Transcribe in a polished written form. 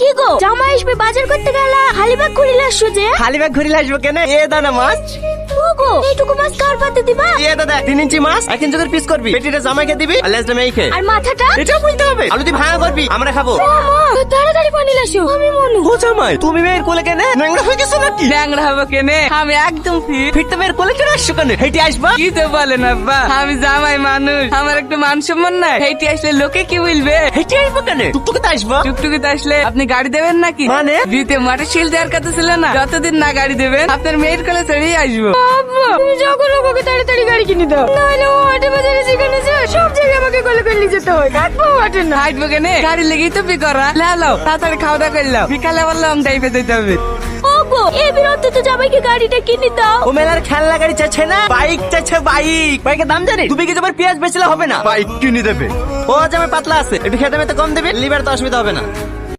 কি গো জামাই আসবে বাজার করতে গেলা খালি ব্যাগ ঘুরিলে আসছো যে? খালি ব্যাগ ঘুরিলে আসবো কেন? এ দানা মাছ। গো এইটুকু মাছ কার পাতে দিবা? এ দাদা 3 ইঞ্চি মাছ 1 ইঞ্চি করে পিস করবি, পেটিটা জামাইকে দিবি আর লেজটা মেয়ে খেয়ে। আর মাথাটা? এটাও বুঝতে হবে, আলু দিয়ে ভাঙা করবি, আমরা খাবো। তাড়াতাড়ি পানি লাসো, আমি মনু। ও জামাই তুমি মেয়ের কোলে কেন? ন্যাংরা হয়ে গেছো নাকি? ল্যাংড়া হবো কেনে? আমি একদম ফিট। ফিরতে মেয়ের কোলে কেন আসছো কেন? হেঁটে আসবা। কি তো বলেন আব্বা, আমি জামাই মানুষ, আমার একটু মান সম্মান নাই। হেঁটে আসলে লোকে কি বলবে? হেঁটে আসবো কেন? টুকটুকে তো আসবা। টুকটুকিতে আসলে আপনি গাড়ি দেবেন নাকি? মানে? বিয়েতে মাঠে শিল দেওয়ার কথা ছিল না? যতদিন না গাড়ি দেবেন আপনার মেয়ের কোলে চড়েই আসবো। আব্বা তুমি যখন ওকে তাড়াতাড়ি গাড়ি কিনে দাও, নাহলে ও হাটে বাজারে যেখানে যায় সব জায়গায় আমাকে কোলে করে নিয়ে যেতে হয়। কাটবো হাটে না। হাঁটবো কেনে? গাড়ি লেগেই তো বিকরা। লাও তাড়াতাড়ি খাওয়া দাওয়া করলাম, বিকালে আবার লং ড্রাইভে যেতে হবে। ওগো এই বিরতে তো জামাইকে গাড়িটা কিনে দাও। ও মেলার খেলনা গাড়ি চাচ্ছে না, বাইক চাচ্ছে। বাইকের দাম জানি? তুমি কি তোমার পেঁয়াজ বেচলে হবে না, বাইক কিনে দেবে। ও জামাই পাতলা আছে, একটু খেতে মেতে কম দেবে, লিভার তো অসুবিধা হবে না।